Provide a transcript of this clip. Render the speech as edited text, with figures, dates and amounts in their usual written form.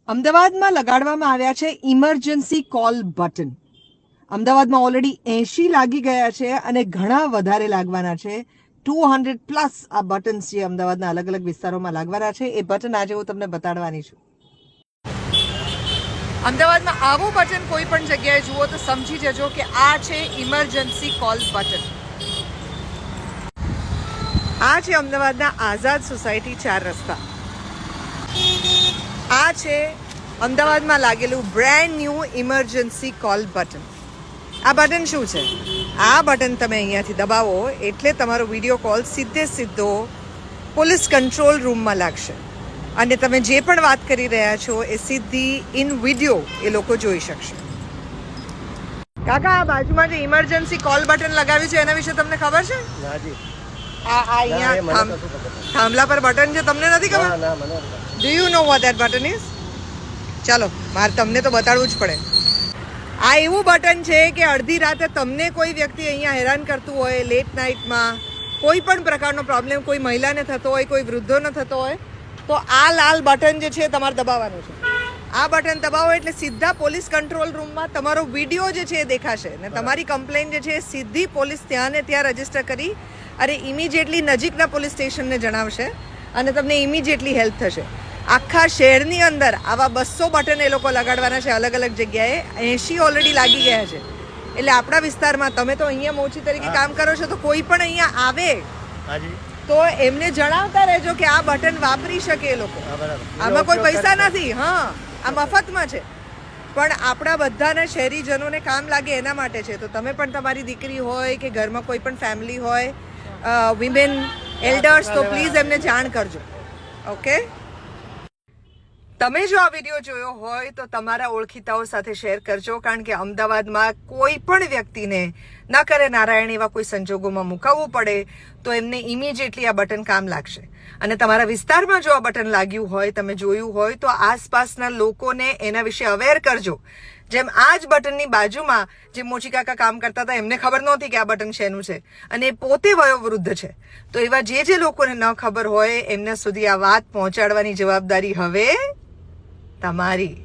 અમદાવાદમાં લગાડવામાં આવ્યા છે ઇમરજન્સી કોલ બટન. અમદાવાદમાં ઓલરેડી 80 લાગી ગયા છે અને ઘણા વધારે લાગવાના છે. 200+ આ બટન્સ જે અમદાવાદના અલગ અલગ વિસ્તારોમાં લાગવાના છે. એ બટન આજે હું તમને બતાડવાની છું. અમદાવાદમાં આવું બટન કોઈ પણ જગ્યાએ જુઓ તો સમજી જજો કે આ છે ઇમરજન્સી કોલ બટન. આ છે અમદાવાદના આઝાદ સોસાયટી 4 રસ્તા. આ છે અમદાવાદમાં લાગેલું brand new emergency call button. આ બટન શું છે? આ બટન તમે અહીંયાથી દબાવો એટલે તમારો વિડીયો કોલ સીધો પોલીસ કંટ્રોલ રૂમમાં લાગશે અને તમે જે પણ વાત કરી રહ્યા છો એ સીધી ઇન વિડીયો એ લોકો જોઈ શકશે. કાકા, આ બાજુમાં જે ઇમરજન્સી કોલ બટન લગાવ્યું છે એના વિશે તમને ખબર છે? આ અહીંયા થાંભલા પર બટન છે, તમને નથી ખબર? Do you know what that button is? ચાલો, મારે તમને તો બતાડવું જ પડે. આ એવું બટન છે કે અડધી રાતે તમને કોઈ વ્યક્તિ અહીંયા હેરાન કરતું હોય, લેટ નાઇટમાં કોઈ પણ પ્રકારનો પ્રોબ્લેમ કોઈ મહિલાને થતો હોય, કોઈ વૃદ્ધોને થતો હોય, તો આ લાલ બટન જે છે તમારે દબાવવાનું છે. આ બટન દબાવો એટલે સીધા પોલીસ કંટ્રોલ રૂમમાં તમારો વિડીયો જે છે એ દેખાશે ને તમારી કમ્પ્લેન જે છે સીધી પોલીસ ત્યાં ને ત્યાં રજીસ્ટર કરી અને ઇમિડિયેટલી નજીકના પોલીસ સ્ટેશનને જણાવશે અને તમને ઇમિડિયેટલી હેલ્પ થશે. આખા શહેરની અંદર આવા 200 બટન એ લોકો લગાડવાના છે અલગ અલગ જગ્યાએ. 80 ઓલરેડી લાગી ગયા છે. એટલે આપણા વિસ્તારમાં તમે તો અહીંયા મોચી તરીકે કામ કરો છો, તો કોઈ પણ અહીંયા આવે તો એમને જણાવતા રહેજો કે આ બટન વાપરી શકે એ લોકો. આમાં કોઈ પૈસા નથી, હા, આ મફતમાં છે, પણ આપણા બધાના શહેરીજનોને કામ લાગે એના માટે છે. તો તમે પણ તમારી દીકરી હોય કે ઘરમાં કોઈ પણ ફેમિલી હોય, વિમેન એલ્ડર્સ, તો પ્લીઝ એમને જાણ કરજો. ઓકે, તમે જો આ વિડીયો જોયો હોય તો તમારા ઓળખીતાઓ સાથે શેર કરજો, કારણ કે અમદાવાદમાં કોઈ પણ વ્યક્તિને ન કરે નારાયણ એવા કોઈ સંજોગોમાં મુકાવવું પડે તો એમને ઇમિડિયેટલી આ બટન કામ લાગશે. અને તમારા વિસ્તારમાં જો આ બટન લાગ્યું હોય, તમે જોયું હોય, તો આસપાસના લોકોને એના વિશે અવેર કરજો. જેમ આ જ બટનની બાજુમાં જે મોચી કાકા કામ કરતા હતા એમને ખબર નહોતી કે આ બટન શેનું છે અને એ પોતે વયોવૃદ્ધ છે. તો એવા જે લોકોને ન ખબર હોય એમના સુધી આ વાત પહોંચાડવાની જવાબદારી હવે તમારી.